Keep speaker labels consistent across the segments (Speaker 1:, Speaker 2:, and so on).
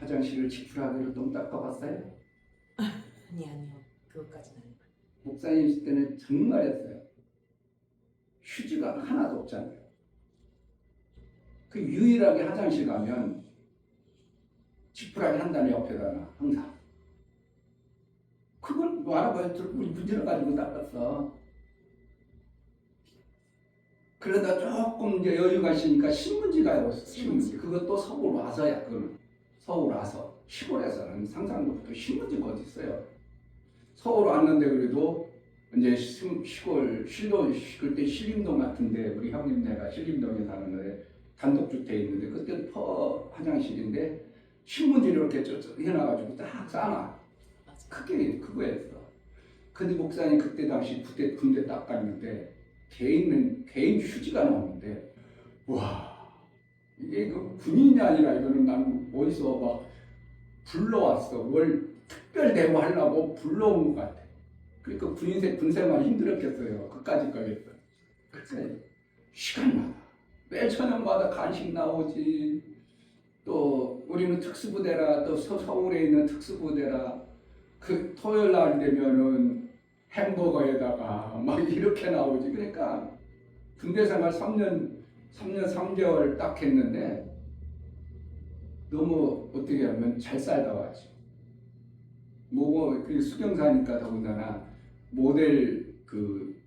Speaker 1: 화장실을 지푸라기로 똥 닦아봤어요?
Speaker 2: 아니요. 그것까지는 아니고.
Speaker 1: 목사님 있을 때는 정말 했어요. 휴지가 하나도 없잖아요. 그 유일하게 화장실 가면 지푸라기 한 단에 옆에다가 항상. 그걸 뭐하라고 문질러가지고 닦았어. 그러다 조금 이제 여유가 있으니까 신문지가 있어. 신문지. 그것도 서울 와서야. 그거는 서울 와서. 시골에서는 상상도 못하고 신문지가 어디 있어요. 서울 왔는데 그래도 이제 시골 그때 신림동 같은데 우리 형님네가 신림동에 사는데 단독주택에 있는데 그때 퍼 화장실인데 신문지를 이렇게 해놔가지고 딱 싸놔. 크게 그거였어. 근데 목사님 그때 당시 군대 딱 갔는데 개인 휴지가 나오는데 와 이게 그 군인이 아니라 이거는 나는 어디서 막 불러왔어. 뭘 특별 대우하려고 불러온 것 같아. 그러니까 군생활 힘들었겠어요. 그까짓 거겠어. 그래서 시간마다 매 저녁마다 간식 나오지. 또 우리는 특수부대라 또 서울에 있는 특수부대라 그 토요일 날 되면은 햄버거에다가 막 이렇게 나오지. 그러니까 군대 생활 3년 3개월 딱 했는데 너무 어떻게 하면 잘 살다 왔지. 뭐 수경사니까 더군다나 모델 그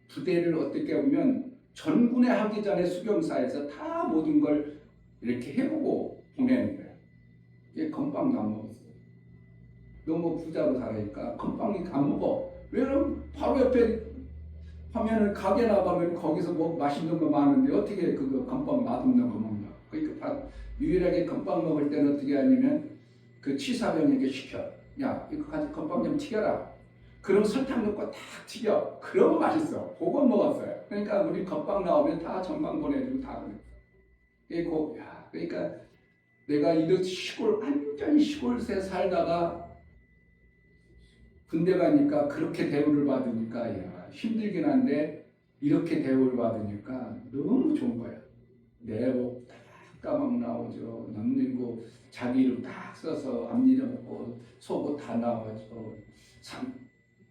Speaker 1: 부대를 어떻게 보면 전군에 하기 전에 수경사에서 다 모든 걸 이렇게 해보고 보내는 거야. 이게 건빵도 안 먹었어. 너무 부자로 살으니까 건빵이 안 먹어. 왜냐면 바로 옆에 하면은 가게 나가면 거기서 뭐 맛있는 거 많은데 어떻게 그거 건빵 맛없는 거 먹냐. 그러니까 유일하게 건빵 먹을 때는 어떻게 하냐면 그 치사병에게 시켜. 야 이거 가지고 건빵 좀 튀겨라. 그럼 설탕 넣고 딱 튀겨. 그러면 맛있어. 그거 먹었어요. 그러니까 우리 건빵 나오면 다 전방 보내주고 다 그랬어. 그러니까 내가 이렇게 완전 시골에 살다가 군대 가니까 그렇게 대우를 받으니까 야 힘들긴 한데 이렇게 대우를 받으니까 너무 좋은 거야. 내복 딱 까막 나오죠. 남는 거 자기 이름 딱 써서 앞 잃어먹고 속옷 다 나와죠.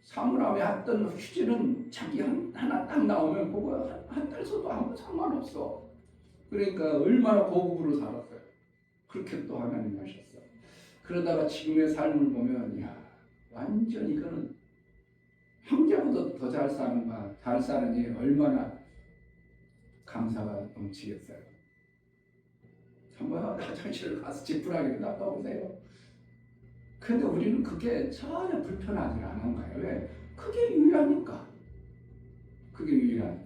Speaker 1: 사물함에 했던 휴지는 자기 하나 딱 나오면 그거 한 달 써도 아무 상관없어. 그러니까 얼마나 고급으로 살았어요. 그렇게 또 하나님 하셨어. 그러다가 지금의 삶을 보면 야 완전 이거는 형제보다 더 잘 사는가 잘 사느니 얼마나 감사가 넘치겠어요. 한번 화장실을 가서 지푸라기를 닦아보세요. 근데 우리는 그게 전혀 불편하지 않은 거예요. 왜? 그게 유일하니까. 그게 유일하니까.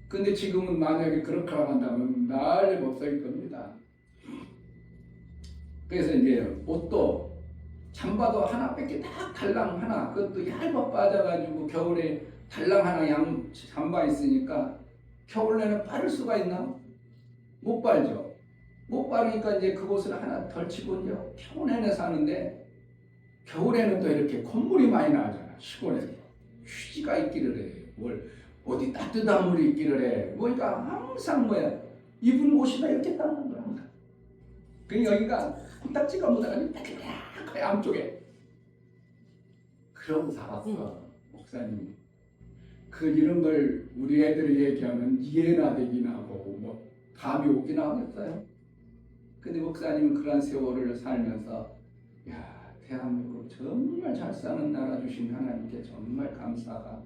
Speaker 1: 근데 지금은 만약에 그렇게 한다면 난리 법석일 겁니다. 그래서 이제 옷도 잠바도 하나밖에 딱 달랑 하나 그것도 얇아 빠져가지고 겨울에 달랑 하나 잠바 있으니까 겨울에는 빠를 수가 있나? 못 빨죠. 못 빠르니까 이제 그곳을 하나 덜 치고 이제 겨울에는 사는데 겨울에는 또 이렇게 콧물이 많이 나잖아. 시골에서 휴지가 있기를 해. 뭘 어디 따뜻한 물이 있기를 해. 그러니까 항상 뭐야 입은 옷이나 이렇게 닦는 거야. 그 여기가 코딱지가 묻어가지고 따뜻하게 안쪽에 그러고 살았어. 목사님. 그 이런 걸 우리 애들이 얘기하면 이해나 되긴 하고 뭐 감이 오긴 하겠어요. 근데 목사님은 그런 세월을 살면서 야 대한민국 정말 잘 사는 나라 주신 하나님께 정말 감사가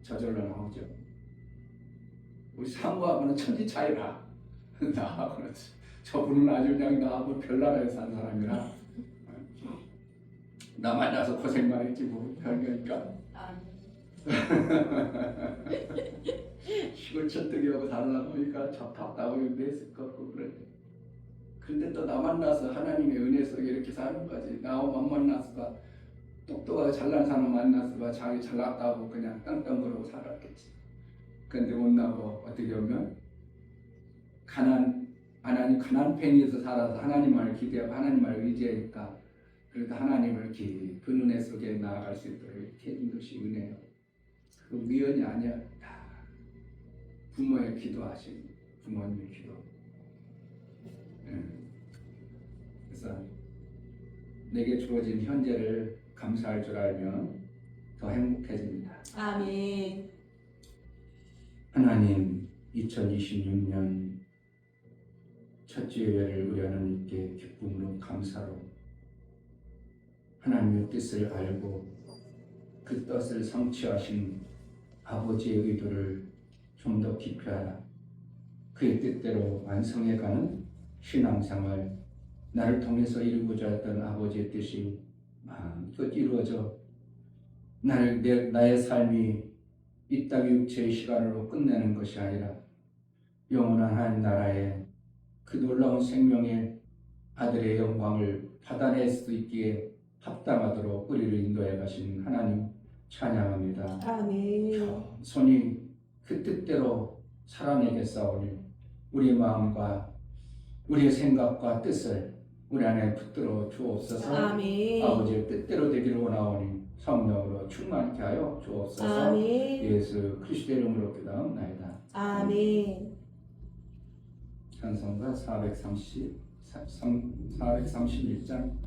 Speaker 1: 저절로 나오죠. 우리 사모하고는 천지 차이라 나하고는 저분은 아주 그냥 나하고 별나라에 산 사람이라 나 만나서 고생만 했지 뭐 별거니까. 시골 천뜨기하고 달라고 하니까 답답하고 했을 것 같고 그런데 근데 또 나 만나서 하나님의 은혜 속에 이렇게 사는 거지. 나하고 안 만났어봐 똑똑하고 잘난 사람 만났어봐 자기 잘났다고 그냥 떵떵거리고 살았겠지. 근데 못나고 어떻게 보면 하나님 가난팽이에서 살아서 하나님을 기대하고 하나님을 의지하니까 그래도 하나님을 깊은 은혜 속에 나아갈 수 있도록 이렇게 해준 것이 은혜예요. 그 우연이 아니야. 다 부모의 기도하신 부모님의 기도. 그래서 내게 주어진 현재를 감사할 줄 알면 더 행복해집니다.
Speaker 2: 아멘.
Speaker 1: 하나님, 2026년 첫 주일을 우리 하나님께 기쁨으로 감사로 하나님의 뜻을 알고 그 뜻을 성취하신 아버지의 의도를 좀 더 깊이 알아 그의 뜻대로 완성해가는 신앙생활, 나를 통해서 이루고자 했던 아버지의 뜻이 마음껏 이루어져 나의 삶이 이 땅의 육체의 시간으로 끝내는 것이 아니라 영원한 하나님 나라의 그 놀라운 생명의 아들의 영광을 받아낼 수 있기에 합당하도록 우리를 인도해 가신 하나님 찬양합니다.
Speaker 2: 아멘.
Speaker 1: 손이 그 뜻대로 살아내겠사오니 우리의 마음과 우리의 생각과 뜻을 우리 안에 붙들어 주옵소서.
Speaker 2: 아멘.
Speaker 1: 아버지의 뜻대로 되기를 원하오니 성령으로 충만케 하여 주옵소서.
Speaker 2: 아멘.
Speaker 1: 예수 그리스도의 이름으로 기도하옵나이다.
Speaker 2: 아멘.
Speaker 1: 찬송가 431장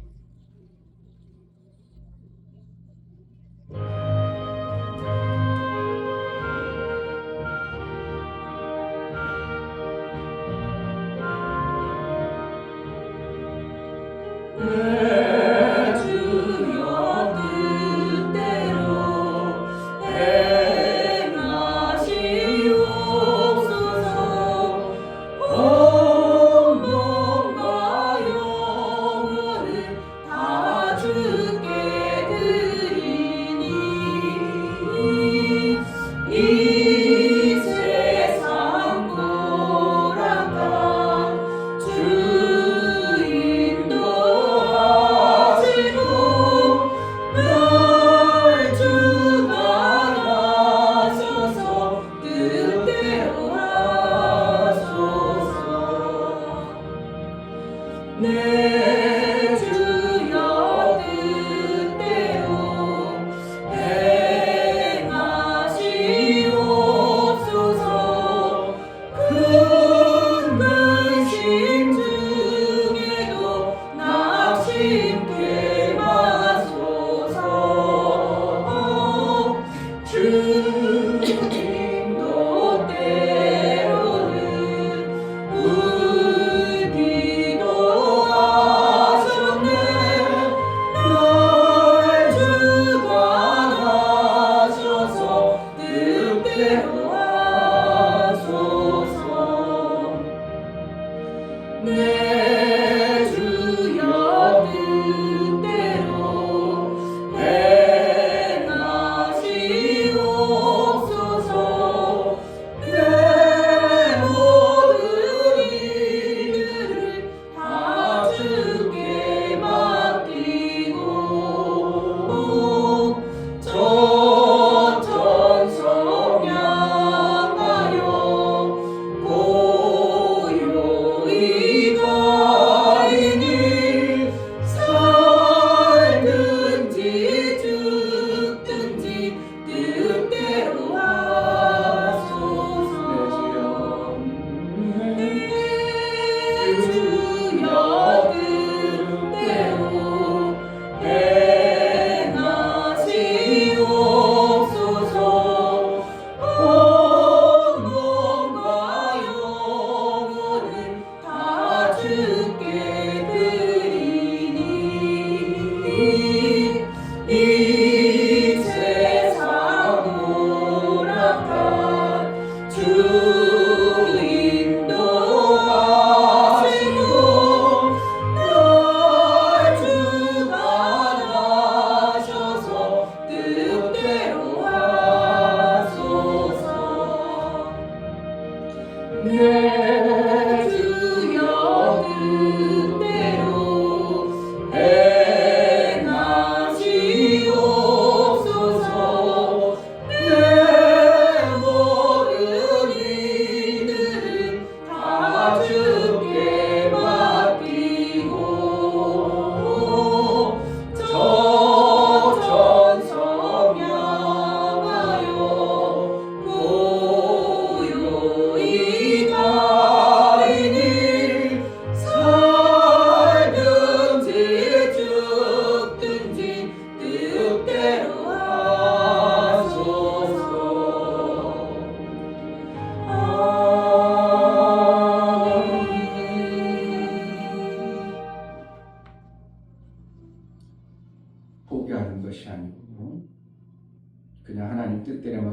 Speaker 3: 고요히 가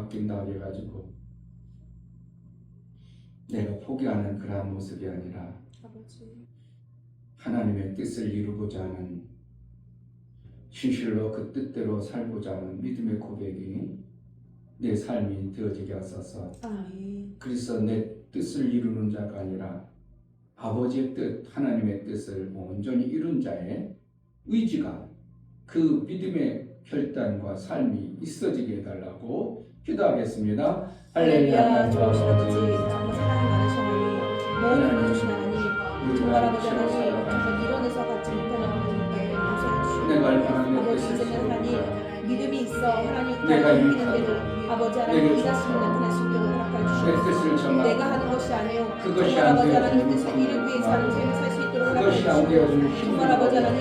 Speaker 1: 바뀐다 그래가지고 내가 포기하는 그러한 모습이 아니라
Speaker 2: 아버지.
Speaker 1: 하나님의 뜻을 이루고자 하는 진실로 그 뜻대로 살고자 하는 믿음의 고백이 내 삶이 되어지게 하소서.
Speaker 2: 아멘.
Speaker 1: 그래서 내 뜻을 이루는 자가 아니라 아버지의 뜻, 하나님의 뜻을 온전히 이룬 자의 의지가 그 믿음의 결단과 삶이 있어지게 해달라고 기도하겠습니다. 할렐루야.
Speaker 2: 좋으신 아버지, 정말 사랑이 많으신 하나님, 모든 주신 하나님, 정말 아버지 하나님, 정말 이론에서 같이 못하는 하나님께 용서해 주시고
Speaker 1: 내가 알바는
Speaker 2: 아버지
Speaker 1: 뜻을
Speaker 2: 이제는 하나님 믿음이 있어 하나님
Speaker 1: 내가
Speaker 2: 뜻을
Speaker 1: 유익하고
Speaker 2: 이기는 대로 아버지 하나님
Speaker 1: 내게
Speaker 2: 인자심을 나타낼 수 있도록 허락하여
Speaker 1: 내
Speaker 2: 주시옵소서.
Speaker 1: 뜻을 정하고
Speaker 2: 내가 하는 것이 아니요
Speaker 1: 그것이
Speaker 2: 정말
Speaker 1: 안
Speaker 2: 아버지
Speaker 1: 되어지는
Speaker 2: 하나님 뜻을 이루기 위해 사는 삶을 살 수 있도록 허락하여
Speaker 1: 그것이 안
Speaker 2: 주시옵소서.
Speaker 1: 되어지는
Speaker 2: 정말
Speaker 1: 힘이
Speaker 2: 아버지 하나님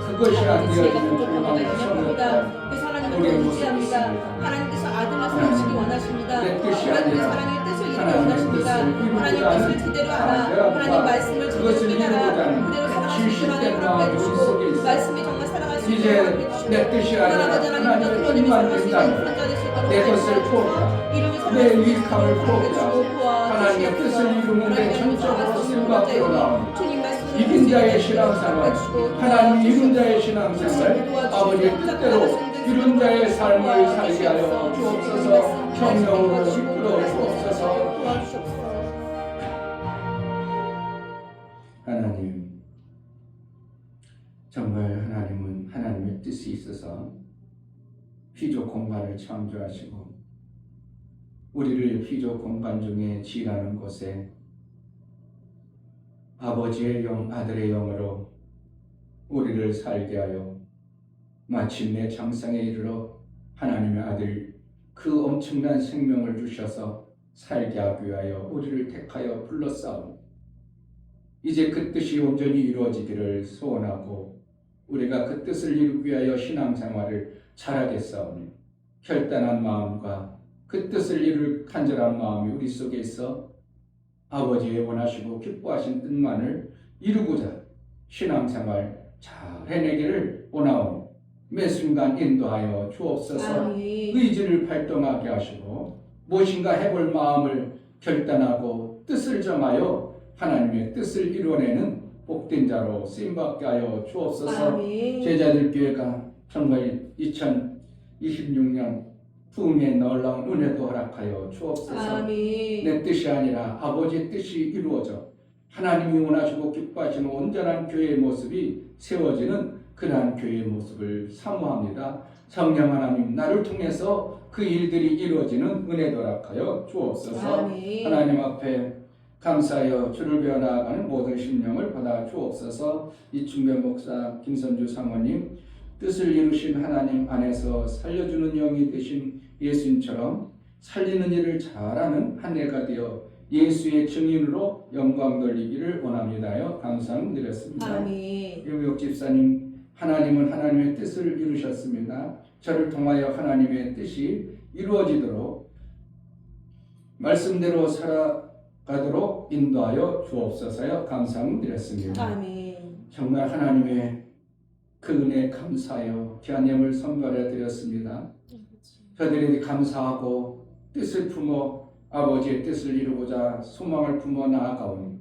Speaker 1: 그것이 안
Speaker 2: 아버지 제가
Speaker 1: 되어지는
Speaker 2: 부족합니다. 연약합니다.
Speaker 1: 불만과
Speaker 2: 그래서 하나님을
Speaker 1: 우리의
Speaker 2: 더 의지합니다.
Speaker 1: 모습이
Speaker 2: 하나님께서 아들을 세우시기 원하십니다.
Speaker 1: 내 뜻이
Speaker 2: 하나님께서
Speaker 1: 아니라
Speaker 2: 하나님의 뜻을 이루기
Speaker 1: 하나님의
Speaker 2: 원하십니다.
Speaker 1: 뜻을 이루고자
Speaker 2: 하나님
Speaker 1: 하는
Speaker 2: 뜻을 제대로 알아.
Speaker 1: 내가
Speaker 2: 하나님 말씀을 제대로
Speaker 1: 그것을
Speaker 2: 깨달아.
Speaker 1: 이루고자 하는
Speaker 2: 그대로 살아갈 수 있는
Speaker 1: 진실된
Speaker 2: 하나님
Speaker 1: 마음이
Speaker 2: 허락해
Speaker 1: 우리
Speaker 2: 주시고
Speaker 1: 속에 있어.
Speaker 2: 말씀이 정말 살아갈 수 있도록
Speaker 1: 이제
Speaker 2: 허락해 주시고
Speaker 1: 내 뜻이
Speaker 2: 정말
Speaker 1: 아니라
Speaker 2: 아버지 하나님
Speaker 1: 하나님의
Speaker 2: 뜻대로
Speaker 1: 뜻만
Speaker 2: 살아갈 수 있는
Speaker 1: 된다면
Speaker 2: 그런 자 될 수 있도록
Speaker 1: 내
Speaker 2: 허락해
Speaker 1: 것을
Speaker 2: 주시고
Speaker 1: 포기하고
Speaker 2: 이름이
Speaker 1: 내
Speaker 2: 살아갈 수 있는
Speaker 1: 유익함을
Speaker 2: 허락해 주시고
Speaker 1: 포기하고 하나님의 뜻을 이루는데 전적으로 쓸밖으로 나오는
Speaker 2: 주님 말씀을
Speaker 1: 이긴 자의 신앙생활, 하나님 이룬 자의 신앙생활, 아버지의 뜻대로 이룬 자의 삶을 살게 하여 주옵소서. 성령으로 이끌어 주옵소서.
Speaker 2: 도와주시옵소서.
Speaker 1: 하나님, 정말 하나님은 하나님의 뜻이 있어서 피조 공간을 창조하시고 우리를 피조 공간 중에 지나는 곳에 아버지의 영, 아들의 영으로 우리를 살게 하여 마침내 장성에 이르러 하나님의 아들 그 엄청난 생명을 주셔서 살게 하기 위하여 우리를 택하여 불렀사오니 이제 그 뜻이 온전히 이루어지기를 소원하고 우리가 그 뜻을 이루기 위하여 신앙생활을 잘하겠사오니 결단한 마음과 그 뜻을 이룰 간절한 마음이 우리 속에 있어 아버지의 원하시고 기뻐하신 뜻만을 이루고자 신앙생활 잘 해내기를 원하오니 매 순간 인도하여 주옵소서.
Speaker 2: 아멘.
Speaker 1: 의지를 발동하게 하시고 무엇인가 해볼 마음을 결단하고 뜻을 정하여 하나님의 뜻을 이루어내는 복된 자로 쓰임받게 하여 주옵소서.
Speaker 2: 아멘.
Speaker 1: 제자들 교회가 정말 2026년 부흥의 놀라운 은혜도 허락하여 주옵소서.
Speaker 2: 아멘.
Speaker 1: 내 뜻이 아니라 아버지의 뜻이 이루어져 하나님이 원하시고 기뻐하시는 온전한 교회의 모습이 세워지는 그러한 교회의 모습을 사모합니다. 성령 하나님, 나를 통해서 그 일들이 이루어지는 은혜도 허락하여 주옵소서.
Speaker 2: 아멘.
Speaker 1: 하나님 앞에 감사하여 주를 배워 나아가는 모든 심령을 받아 주옵소서. 이충배 목사, 김선주 사모님, 뜻을 이루신 하나님 안에서 살려주는 영이 되신 예수님처럼 살리는 일을 잘하는 한 해가 되어 예수의 증인으로 영광 돌리기를 원합니다요. 감사드렸습니다.
Speaker 2: 아멘.
Speaker 1: 유목 집사님, 하나님은 하나님의 뜻을 이루셨습니다. 저를 통하여 하나님의 뜻이 이루어지도록 말씀대로 살아가도록 인도하여 주옵소서요. 감사드렸습니다.
Speaker 2: 아멘.
Speaker 1: 정말 하나님의 그 은혜에 감사하여 귀한 예물 선물해 드렸습니다. 저들이 감사하고 뜻을 품어 아버지의 뜻을 이루고자 소망을 품어 나아가오니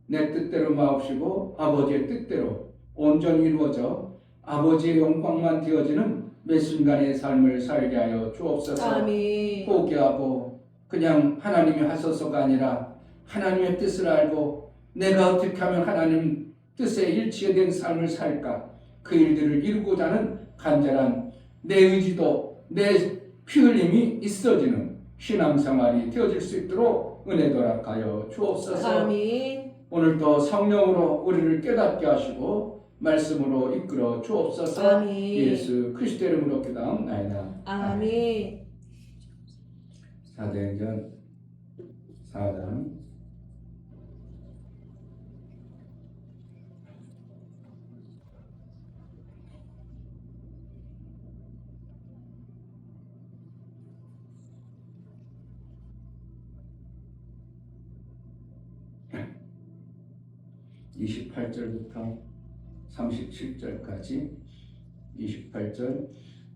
Speaker 1: 내 뜻대로 마옵시고 아버지의 뜻대로 온전히 이루어져 아버지의 영광만 되어지는 매 순간의 삶을 살게 하여 주옵소서.
Speaker 2: 아멘.
Speaker 1: 포기하고 그냥 하나님이 하소서가 아니라 하나님의 뜻을 알고 내가 어떻게 하면 하나님 뜻에 일치된 삶을 살까, 그 일들을 이루고자 하는 간절한 내 의지도 내 피 흘림이 있어지는 신앙생활이 되어질 수 있도록 은혜 허락하여 주옵소서.
Speaker 2: 아멘.
Speaker 1: 오늘도 성령으로 우리를 깨닫게 하시고 말씀으로 이끌어 주옵소서.
Speaker 2: 아멘.
Speaker 1: 예수 그리스도 이름으로 기도하옵나이다.
Speaker 2: 아멘.
Speaker 1: 사도행전 4장 28절부터 37절까지 28절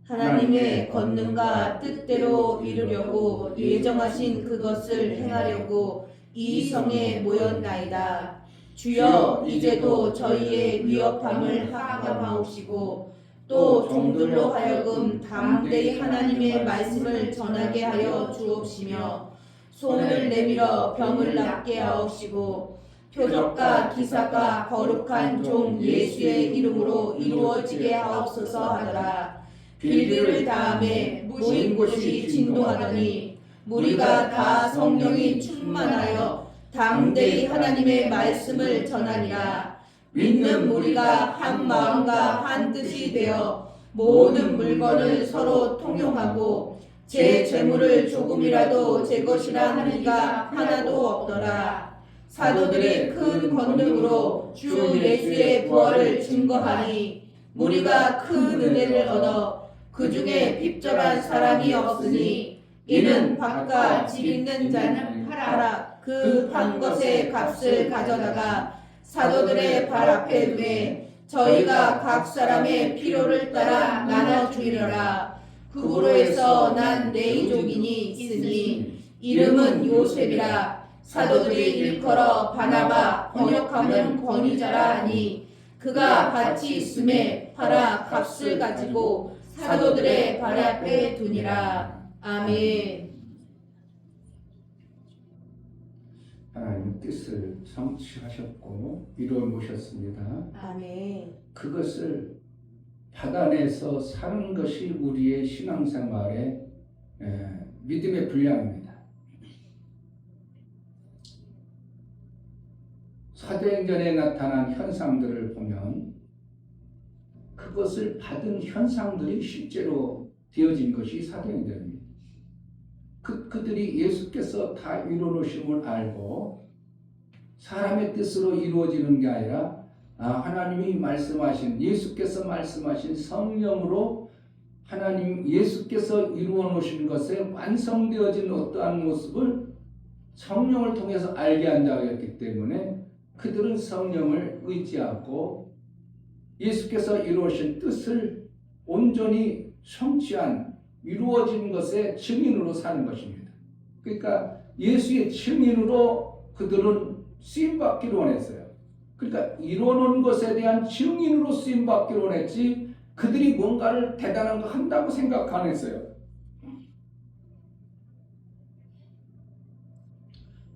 Speaker 2: 하나님의 권능과 뜻대로 이루려고 예정하신 그것을 행하려고 이 성에 모였나이다. 주여 이제도 저희의 위협함을 하감하옵시고 또 종들로 하여금 담대히 하나님의 말씀을 전하게 하여 주옵시며 손을 내밀어 병을 낫게 하옵시고 표적과 기사가 거룩한 종 예수의 이름으로 이루어지게 하옵소서 하더라. 빌비를 다음에 모인 곳이 진동하더니 무리가 다 성령이 충만하여 담대히 하나님의 말씀을 전하니라. 믿는 무리가 한 마음과 한 뜻이 되어 모든 물건을 서로 통용하고 제 재물을 조금이라도 제 것이라 하는 이가 하나도 없더라. 사도들이 큰 권능으로 주 예수의 부활을 증거하니 무리가 큰 은혜를 얻어 그 중에 핍절한 사람이 없으니 이는 밭과 집 있는 자는 팔아 그 판 것의 값을 가져다가 사도들의 발 앞에 두매 저희가 각 사람의 필요를 따라 나눠 주리라. 그고로에서 난 레이족인이 있으니 이름은 요셉이라. 사도들이 일컬어 바나바 번역하면 권위자라 하니 그가 밭이 있음에 팔아 값을 가지고 사도들의 발 앞에 두니라. 아멘.
Speaker 1: 하나님 뜻을 성취하셨고 이루어 놓으셨습니다.
Speaker 2: 아멘.
Speaker 1: 그것을 받아내서 사는 것이 우리의 신앙생활의 믿음의 분량입니다. 사도행전에 나타난 현상들을 보면 그것을 받은 현상들이 실제로 되어진 것이 사도행전입니다. 그들이 예수께서 다 이루어놓으심을 알고 사람의 뜻으로 이루어지는 게 아니라 하나님이 말씀하신 예수께서 말씀하신 성령으로 하나님 예수께서 이루어놓으신 것에 완성되어진 어떠한 모습을 성령을 통해서 알게 한다였기 때문에 그들은 성령을 의지하고 예수께서 이루어진 뜻을 온전히 성취한 이루어진 것의 증인으로 사는 것입니다. 그러니까 예수의 증인으로 그들은 쓰임받기를 원했어요. 그러니까 이루어놓은 것에 대한 증인으로 쓰임받기를 원했지 그들이 뭔가를 대단한 거 한다고 생각 안 했어요.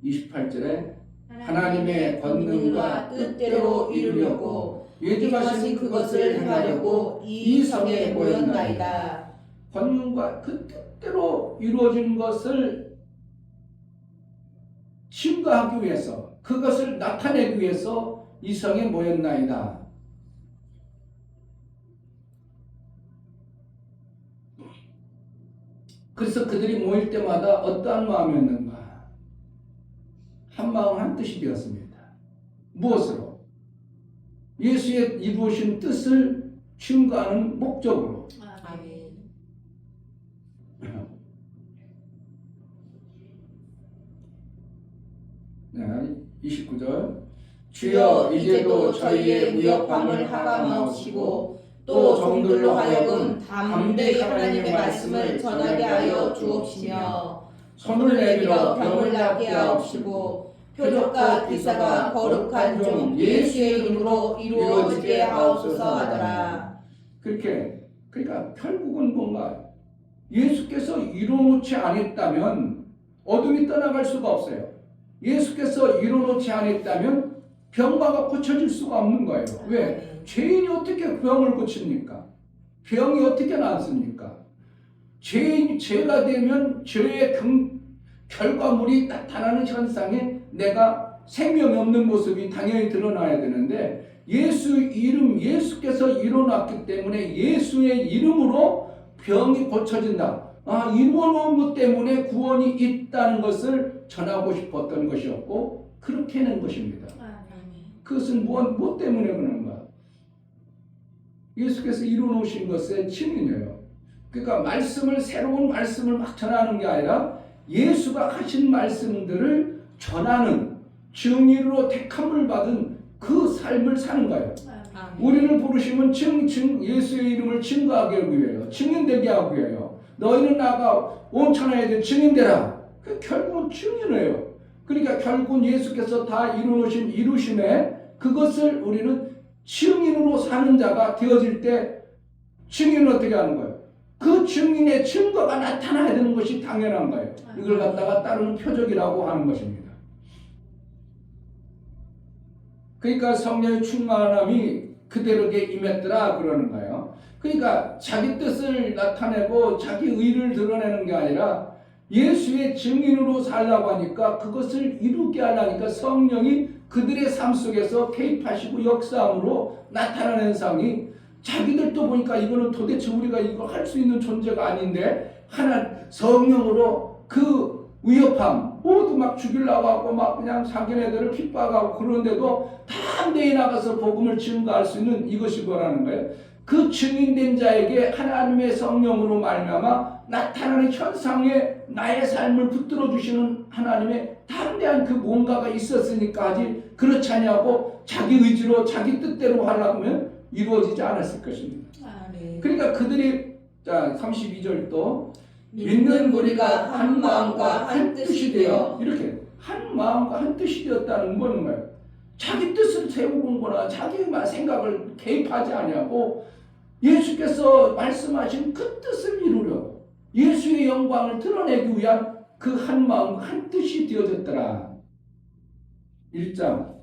Speaker 1: 28절에 하나님의 권능과 뜻대로 이루려고 예정하신 그것을 행하려고 이 성에 모였나이다. 권능과 그 뜻대로 이루어진 것을 증거하기 위해서 그것을 나타내기 위해서 이 성에 모였나이다. 그래서 그들이 모일 때마다 어떠한 마음이었는가? 한 마음 한 뜻이 되었습니다. 무엇으로? 예수의 이루어진 뜻을 증거하는 목적으로.
Speaker 2: 아멘.
Speaker 1: 29절 주여 이제도 저희의 위협함을 하감하옵시고 또 종들로 하여금 담대히 하나님의 말씀을 전하게 하여 주옵시며 손을 내밀어 병을 낫게 하옵시고 표적과 기사가 거룩한 종 예수의 이름으로 이루어지게 하옵소서 하더라. 그러니까 결국은 뭔가 예수께서 이루어놓지 않았다면 어둠이 떠나갈 수가 없어요. 예수께서 이루어놓지 않았다면 병마가 고쳐질 수가 없는 거예요. 왜? 죄인이 어떻게 병을 고칩니까? 병이 어떻게 나았습니까? 죄가 되면 죄의 결과물이 나타나는 현상에 내가 생명이 없는 모습이 당연히 드러나야 되는데 예수 이름, 예수께서 이루어놨기 때문에 예수의 이름으로 병이 고쳐진다. 이루어놓은 것 때문에 구원이 있다는 것을 전하고 싶었던 것이었고 그렇게 는 것입니다. 그것은 무엇 때문에 그런가? 예수께서 이루어놓으신 것의 증인이에요. 그러니까 새로운 말씀을 막 전하는 게 아니라 예수가 하신 말씀들을 전하는 증인으로 택함을 받은 그 삶을 사는 거예요. 우리를 부르시면 예수의 이름을 증거하기 위하여, 증인되게 하기 위하여 너희는 나가 온 천하에 대해 증인되라. 결국은 증인이에요. 그러니까 결국은 예수께서 다 이루신 이루심에 그것을 우리는 증인으로 사는 자가 되어질 때 증인은 어떻게 하는 거예요? 그 증인의 증거가 나타나야 되는 것이 당연한 거예요. 이걸 갖다가 따르는 표적이라고 하는 것입니다. 그러니까 성령의 충만함이 그대로에게 임했더라 그러는 거예요. 그러니까 자기 뜻을 나타내고 자기 의를 드러내는 게 아니라 예수의 증인으로 살라고 하니까 그것을 이루게 하려니까 성령이 그들의 삶 속에서 개입하시고 역사함으로 나타나는 현상이 자기들도 보니까 이거는 도대체 우리가 이거 할 수 있는 존재가 아닌데 하나 성령으로 그 위협함 모두 막 죽이려고 하고 막 그냥 자기네들을 핍박하고 그런데도 담대히 나가서 복음을 증거할 수 있는 이것이 뭐라는 거예요? 그 증인된 자에게 하나님의 성령으로 말미암아 나타나는 현상에 나의 삶을 붙들어 주시는 하나님의 담대한 그 뭔가가 있었으니까 하지 그렇지 않냐고 자기 의지로 자기 뜻대로 하려고 하면 이루어지지 않았을 것입니다. 그러니까 그들이 자 32절도 믿는 우리가 한 마음과 한 뜻이 되어 이렇게 한 마음과 한 뜻이 되었다는 건 뭐예요? 자기 뜻을 세우는 거나 자기만 생각을 개입하지 않냐고 예수께서 말씀하신 그 뜻을 이루려고 예수의 영광을 드러내기 위한 그 한 마음과 한 뜻이 되어졌더라. 1장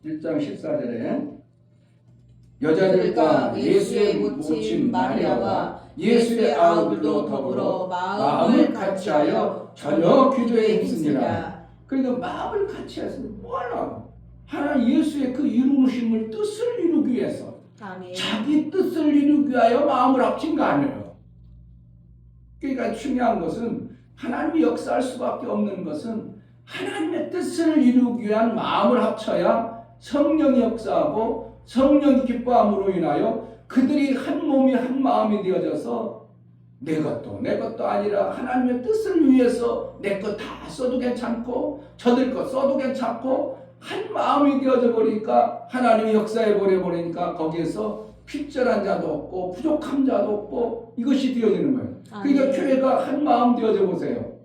Speaker 1: 14절에 여자들과 예수의 모친 마리아와 예수의 아우들도 더불어 마음을 같이하여 저녁 기도에 힘쓰니라. 그러니까 마음을 같이해서 뭐 하려고? 하나님 예수의 그 이루심을 뜻을 이루기 위해서
Speaker 2: 아멘.
Speaker 1: 자기 뜻을 이루기 위하여 마음을 합친 거 아니에요. 그러니까 중요한 것은 하나님이 역사할 수밖에 없는 것은 하나님의 뜻을 이루기 위한 마음을 합쳐야 성령이 역사하고 성령이 기뻐함으로 인하여 그들이 한 몸이 한 마음이 되어져서 내 것도 아니라 하나님의 뜻을 위해서 내 것 다 써도 괜찮고 저들 것 써도 괜찮고 한 마음이 되어져 버리니까 하나님이 역사해 버리니까 거기에서 핍절한 자도 없고 부족한 자도 없고 이것이 되어지는 거예요. 그러니까 교회가 한 마음 되어져 보세요.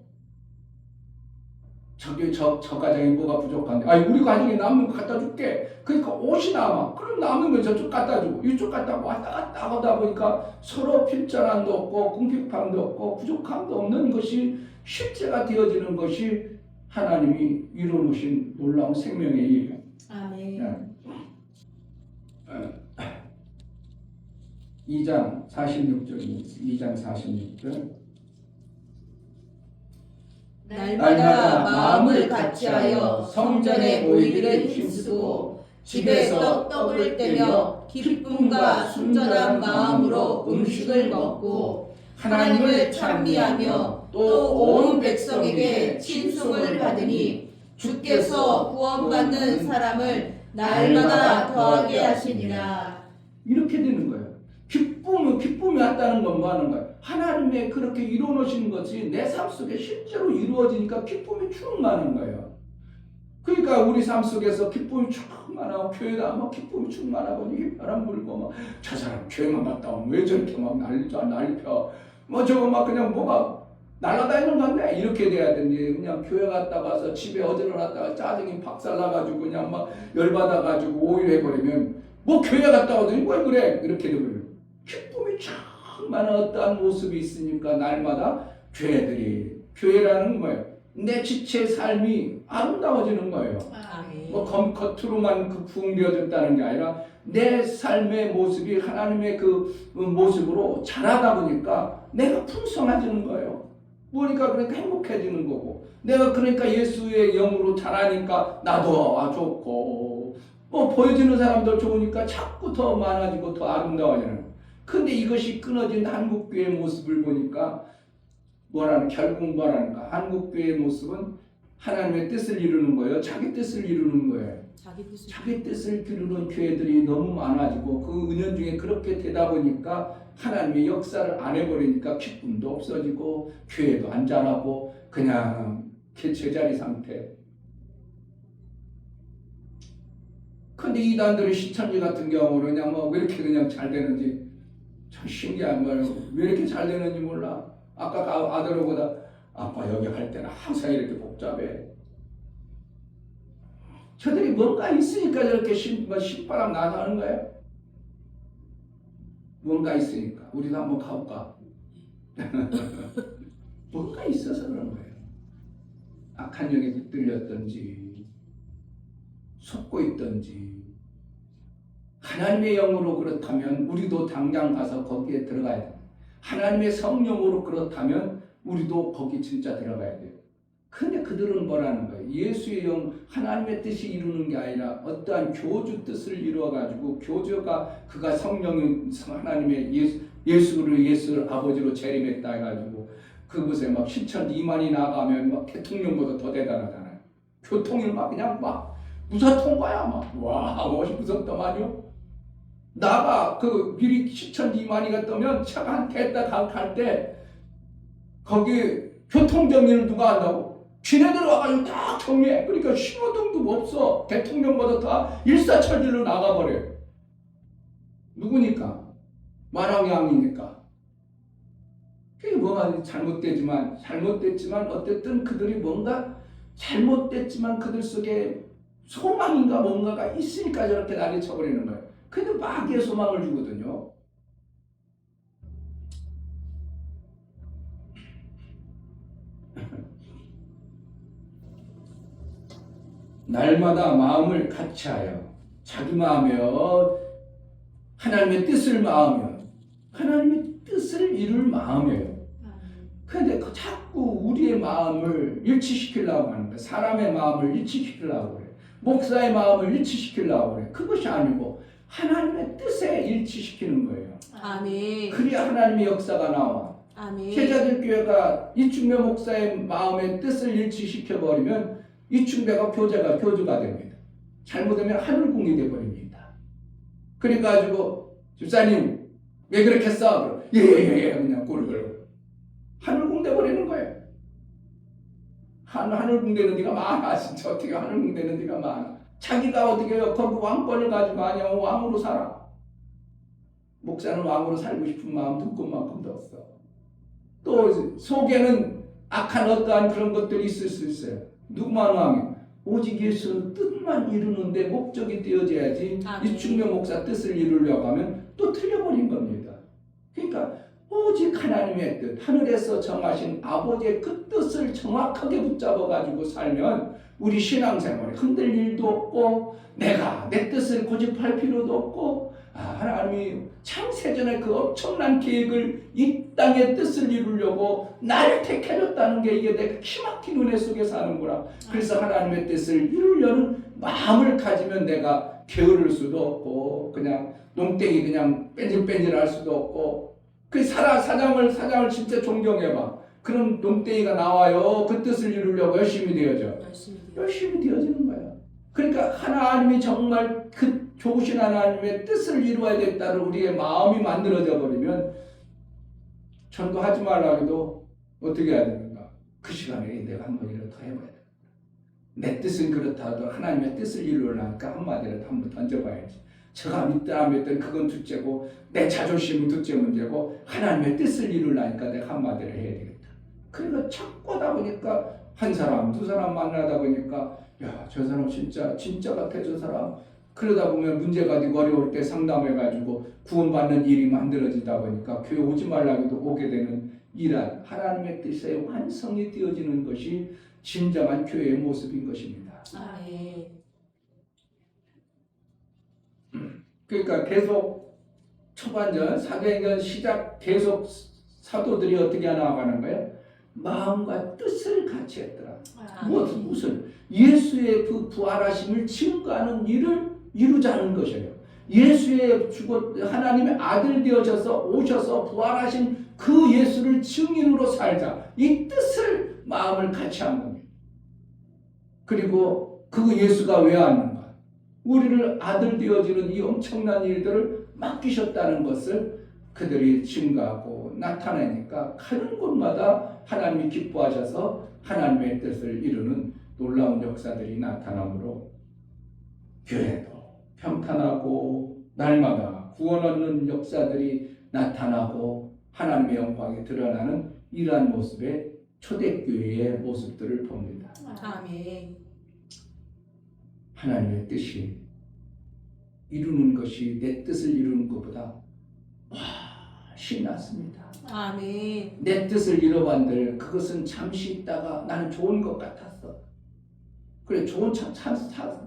Speaker 1: 저 가정에 뭐가 부족한데 아니 우리 가정에 남는 거 갖다 줄게. 그러니까 옷이 남아. 그럼 남는 거 저쪽 갖다 주고 이쪽 갖다 왔다 갔다 하다 보니까 서로 핍절함도 없고 궁핍함도 없고 부족함도 없는 것이 실제가 되어지는 것이 하나님이 이루어놓으신 놀라운 생명의 일이에요.
Speaker 2: 아멘.
Speaker 1: 2장 46절입니다. 2장 46절.
Speaker 2: 날마다 마음을 같이하여 성전에 모이기를 힘쓰고 집에서 떡을 떼며 기쁨과 순전한 마음으로 음식을 먹고 하나님을 찬미하며 또 온 백성에게 친송을 받으니 주께서 구원받는 사람을 날마다 더하게 하시니라.
Speaker 1: 이렇게 되는 거예요. 기쁨이 왔다는 건 뭐 하는 거예요? 하나님의 그렇게 이루어놓으신 것이 내 삶 속에 실제로 이루어지니까 기쁨이 충만한 거예요. 그러니까 우리 삶 속에서 기쁨이 충만하고 교회가 막 기쁨이 충만하고 이게 바람 불고 막 저 사람 교회만 갔다 오면 왜 저렇게 막 난리펴 뭐 저거 막 그냥 뭐가 날아다니는 건데 이렇게 돼야 되는데 그냥 교회 갔다 가서 집에 어지러놨다가 짜증이 박살나가지고 그냥 막 열받아가지고 오일해버리면 뭐 교회 갔다 오더니 뭘 그래 이렇게 되버려요. 기쁨이 충만한 어떠한 모습이 있으니까 날마다 교회라는 거예요. 내 지체의 삶이 아름다워지는 거예요. 뭐 겉으로만 그 붕괴어졌다는 게 아니라 내 삶의 모습이 하나님의 그 모습으로 자라다 보니까 내가 풍성해지는 거예요. 그러니까 행복해지는 거고 내가 그러니까 예수의 영으로 자라니까 나도 좋고 뭐 보여지는 사람들 좋으니까 자꾸 더 많아지고 더 아름다워지는 거예요. 근데 이것이 끊어진 한국교회의 모습을 보니까 결국 뭐라는가? 한국교회의 모습은 하나님의 뜻을 이루는 거예요. 자기 뜻을 이루는 거예요. 자기 뜻을 이루는 교회들이 너무 많아지고 그 은연중에 그렇게 되다 보니까 하나님의 역사를 안 해버리니까 기쁨도 없어지고 교회도 안 자라고 그냥 제자리 상태. 근데 이단들의 신천지 같은 경우는 그냥 뭐 왜 이렇게 그냥 잘 되는지 참 신기한 거예요. 왜 이렇게 잘 되는지 몰라. 아까 아들보다 아빠 여기 할 때는 항상 이렇게 복잡해. 저들이 뭔가 있으니까 저렇게 신바람 나서 하는 거예요. 뭔가 있으니까. 우리도 한번 가볼까? 뭔가 있어서 그런 거예요. 악한 영에 붙들렸던지 속고 있던지 하나님의 영으로 그렇다면 우리도 당장 가서 거기에 들어가야 돼요. 하나님의 성령으로 그렇다면 우리도 거기 진짜 들어가야 돼요. 근데 그들은 뭐라는 거예요? 예수의 영, 하나님의 뜻이 이루는 게 아니라 어떠한 교주 뜻을 이루어가지고 교주가 그가 성령인 하나님의 예수를 아버지로 재림했다 해가지고 그곳에 막 신천 2만이 나가면 막 대통령보다 더 대단하잖아요. 교통이 막 그냥 막 무사통 거야 막. 와 멋이 무섭더만요. 나가 그 미리 신천 2만이가 뜨면 차가 한 대다 갈 때 거기 교통정리를 누가 한다고? 지네들 와가지고 다 정리해. 그러니까 신호등도 없어. 대통령보다 다 일사천리로 나가버려. 누구니까? 만왕양이니까. 그게 뭐가 잘못됐지만 어쨌든 그들이 뭔가 잘못됐지만 그들 속에 소망인가 뭔가가 있으니까 저렇게 난리 쳐버리는 거예요. 근데 마귀의 소망을 주거든요. 날마다 마음을 같이하여 자기 마음에 하나님의 뜻을 마으면 하나님의 뜻을 이룰 마음이에요. 그런데 자꾸 우리의 마음을 일치시키려고 하는 거예요. 사람의 마음을 일치시키려고 그래요. 목사의 마음을 일치시키려고 그래요. 그것이 아니고 하나님의 뜻에 일치시키는 거예요.
Speaker 2: 아멘.
Speaker 1: 그래야 하나님의 역사가 나와.
Speaker 2: 아멘.
Speaker 1: 제자들 교회가 이충배 목사의 마음의 뜻을 일치시켜버리면 이충배가 교주가 됩니다. 잘못하면 하늘궁이 되어버립니다. 그래가지고 집사님 왜 그렇게 했어? 예예예 그냥 꼴을 걸고 하늘궁 되어버리는 거예요. 하늘궁 되는 데가 많아. 진짜 어떻게 하늘궁 되는 데가 많아. 자기가 어떻게 해요? 거기 왕권을 가지고 아니야 왕으로 살아. 목사는 왕으로 살고 싶은 마음 눈꽃만큼도 없어. 또 속에는 악한 어떠한 그런 것들이 있을 수 있어요. 누구만 왕이에요? 오직 예수는 뜻만 이루는데 목적이 되어져야지. 이충배 목사 뜻을 이루려고 하면 또 틀려버린 겁니다. 그러니까 오직 하나님의 뜻, 하늘에서 정하신 아버지의 그 뜻을 정확하게 붙잡아가지고 살면 우리 신앙생활에 흔들 일도 없고 내가 내 뜻을 고집할 필요도 없고 하나님이 창세전에 그 엄청난 계획을 이 땅의 뜻을 이루려고 나를 택해줬다는 게 이게 내가 기막힌 은혜 속에 사는구나. 그래서 하나님의 뜻을 이루려는 마음을 가지면 내가 게으를 수도 없고 그냥 농땡이 그냥 뺀질뺀질할 수도 없고 그 사장을 진짜 존경해봐. 그런 농땡이가 나와요. 그 뜻을 이루려고 열심히 되어져. 열심히 되어지는 거야. 그러니까 하나님이 정말 그 좋으신 하나님의 뜻을 이루어야겠다는 우리의 마음이 만들어져 버리면 전도하지 말라 해도 어떻게 해야 되는가? 그 시간에 내가 한 번이라도 더 해봐야 돼. 내 뜻은 그렇다 하도 하나님의 뜻을 이루려니까 한마디라도 한번 던져봐야지. 제가 믿다 안 믿든 그건 둘째고 내 자존심은 둘째 문제고 하나님의 뜻을 이루려니까 내가 한마디를 해야 되겠다. 그러니까 자꾸 하다 보니까 한 사람 두 사람 만나다 보니까 야, 저 사람 진짜 같아 저 사람. 그러다 보면 문제가 되고 어려울 때 상담해가지고 구원받는 일이 만들어지다 보니까 교회 오지 말라고 해도 오게 되는 이러한 하나님의 뜻의 완성이 되어지는 것이 진정한 교회의 모습인 것입니다. 그러니까 계속 초반전 사도행전 시작 계속 사도들이 어떻게 나아가는 거예요? 마음과 뜻을 같이 했더라. 무슨 예수의 그 부활하심을 증거하는 일을 이루자는 것이에요. 예수의 하나님의 아들 되어져서 오셔서 부활하신 그 예수를 증인으로 살자. 이 뜻을 마음을 같이 한 겁니다. 그리고 그 예수가 왜 왔는가? 우리를 아들 되어지는 이 엄청난 일들을 맡기셨다는 것을 그들이 증거하고 나타내니까 가는 곳마다 하나님이 기뻐하셔서 하나님의 뜻을 이루는 놀라운 역사들이 나타나므로 교회도 평탄하고 날마다 구원 얻는 역사들이 나타나고 하나님의 영광이 드러나는 이러한 모습의 초대교회의 모습들을 봅니다.
Speaker 2: 아멘.
Speaker 1: 하나님의 뜻이 이루는 것이 내 뜻을 이루는 것보다 훨씬 낫습니다.
Speaker 2: 아멘.
Speaker 1: 내 뜻을 이뤄반들 그것은 잠시 있다가 나는 좋은 것 같았어. 그래 좋은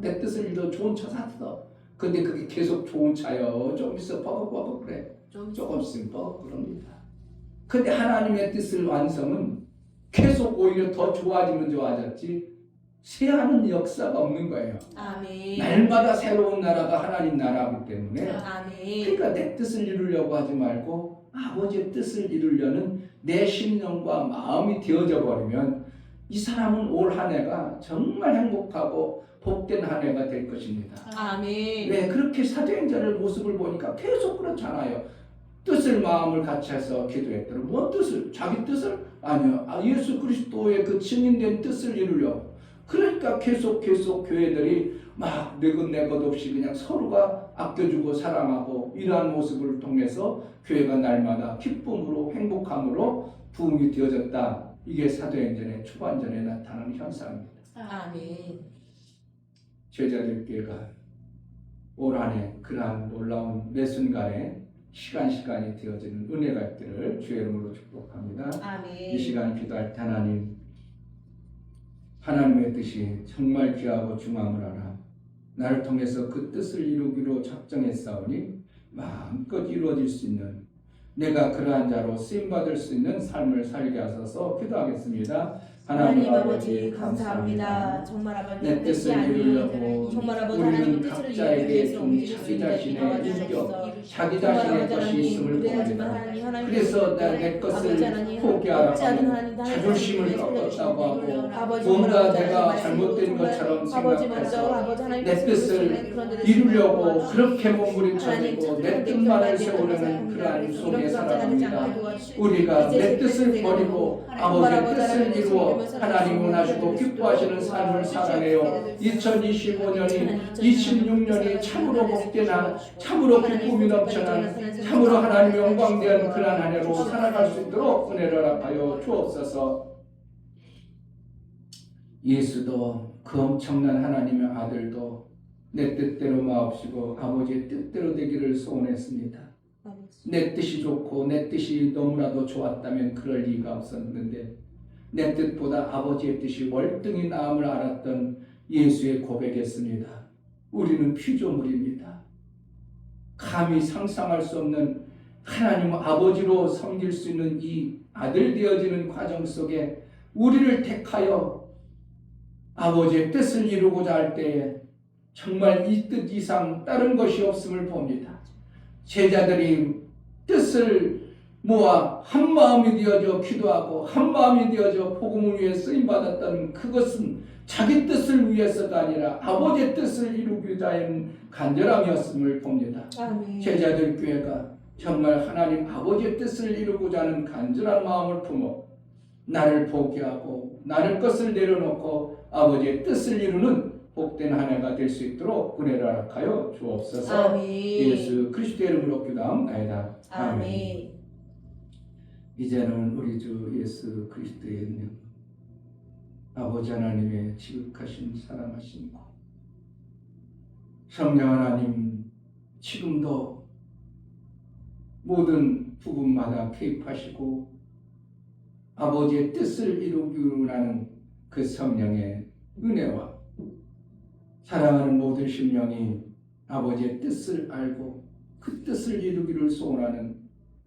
Speaker 1: 내 뜻을 이뤄 좋은 차 샀어. 근데 그게 계속 좋은 차요. 좀 있어 버벅버벅 그래. 조금 있으면 버벅 그럽니다. 근데 하나님의 뜻을 완성은 계속 오히려 더 좋아지면 좋아졌지 쇠하는 역사가 없는 거예요.
Speaker 2: 아멘.
Speaker 1: 날마다 새로운 나라가 하나님 나라이기 때문에
Speaker 2: 아멘.
Speaker 1: 그러니까 내 뜻을 이루려고 하지 말고 아버지의 뜻을 이루려는 내 심령과 마음이 되어져 버리면 이 사람은 올 한 해가 정말 행복하고 복된 한 해가 될 것입니다.
Speaker 2: 아멘.
Speaker 1: 왜 그렇게 사도행전의 모습을 보니까 계속 그렇잖아요. 뜻을 마음을 같이 해서 기도했더니 뭔 뜻을? 자기 뜻을? 아니요. 예수 그리스도의 그 증인된 뜻을 이루려고. 그러니까 계속 교회들이 막 내 것 없이 그냥 서로가 아껴주고 사랑하고 이러한 모습을 통해서 교회가 날마다 기쁨으로 행복함으로 부흥이 되어졌다. 이게 사도행전의 초반전에 나타나는 현상입니다.
Speaker 2: 아멘.
Speaker 1: 제자들께가 올 한해 그러한 놀라운 매 순간에 시간이 되어지는 은혜가 있기를 주의 이름으로 축복합니다.
Speaker 2: 아멘.
Speaker 1: 이 시간 기도할 때 하나님의 뜻이 정말 귀하고 중함을 알아 나를 통해서 그 뜻을 이루기로 작정했사오니 마음껏 이루어질 수 있는 내가 그러한 자로 쓰임받을 수 있는 삶을 살게 하소서 기도하겠습니다.
Speaker 2: 하나님 아버지 감사합니다. 정말 아버지
Speaker 1: 내 뜻을 이루려고
Speaker 2: 정말 아버지
Speaker 1: 우리는
Speaker 2: 하나님 뜻을 이루기
Speaker 1: 각자에게
Speaker 2: 위해서
Speaker 1: 좀
Speaker 2: 움직일 수
Speaker 1: 자기
Speaker 2: 있는
Speaker 1: 자신의
Speaker 2: 기도가
Speaker 1: 인격,
Speaker 2: 주셔서
Speaker 1: 자기
Speaker 2: 정말
Speaker 1: 자신의
Speaker 2: 아버지
Speaker 1: 것이
Speaker 2: 하나님
Speaker 1: 있음을
Speaker 2: 무례하지만
Speaker 1: 봅니다.
Speaker 2: 하나님
Speaker 1: 그래서 내 것을 포기하라고 하고 자존심을 꺾었다고 하고 뭔가 내가 잘못된 것처럼 생각해서 내 뜻을 이루려고 그렇게 몸부림쳐지고 내 뜻만을 세우려는 그러한 속에 살아갑니다. 우리가 내 뜻을 버리고 아버지의 뜻을 이루어 하나님 원하시고 기뻐하시는 삶을 살아내요. 2025년이 26년이 참으로 복된 한, 참으로 기쁨이 넘쳐난, 참으로 하나님 영광된 그러한 한 해로 살아갈 수 있도록 은혜를 허락하여 주옵소서. 예수도 그 엄청난 하나님의 아들도 내 뜻대로 마옵시고 아버지의 뜻대로 되기를 소원했습니다. 내 뜻이 좋고 내 뜻이 너무나도 좋았다면 그럴 리가 없었는데 내 뜻보다 아버지의 뜻이 월등히 나음을 알았던 예수의 고백이었습니다. 우리는 피조물입니다. 감히 상상할 수 없는 하나님 아버지로 섬길 수 있는 이 아들 되어지는 과정 속에 우리를 택하여 아버지의 뜻을 이루고자 할 때에 정말 이 뜻 이상 다른 것이 없음을 봅니다. 제자들이 뜻을 모아 한 마음이 되어져 기도하고 한 마음이 되어져 복음을 위해 쓰임받았던 그것은 자기 뜻을 위해서가 아니라 아버지의 뜻을 이루고자 하는 간절함이었음을 봅니다.
Speaker 2: 아멘.
Speaker 1: 제자들 교회가 정말 하나님 아버지의 뜻을 이루고자 하는 간절한 마음을 품어 나를 포기하고 나를 것을 내려놓고 아버지의 뜻을 이루는 복된 한 해가 될 수 있도록 은혜를 허락하여 주옵소서.
Speaker 2: 아멘.
Speaker 1: 예수 그리스도의 이름으로 기도합니다.
Speaker 2: 아멘.
Speaker 1: 이제는 우리 주 예수 그리스도의 은혜, 아버지 하나님의 지극하신 사랑하심과 성령 하나님 지금도 모든 부분마다 개입하시고 아버지의 뜻을 이루기로 하는 그 성령의 은혜와 사랑하는 모든 심령이 아버지의 뜻을 알고 그 뜻을 이루기를 소원하는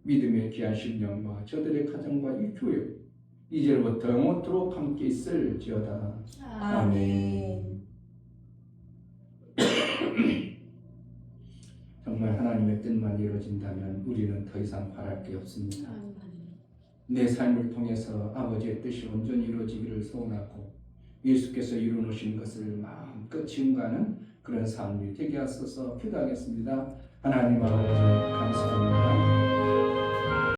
Speaker 1: 믿음의 귀한 심령과 저들의 가정과 이 교회 이제부터 영원토록 함께 있을지어다.
Speaker 2: 아멘.
Speaker 1: 정말 하나님의 뜻만 이루어진다면 우리는 더 이상 바랄 게 없습니다. 내 삶을 통해서 아버지의 뜻이 온전히 이루어지기를 소원하고 예수께서 이루어놓으신 것을 마음껏 증거하는 그런 삶이 되게 하소서 기도하겠습니다. 하나님 아버지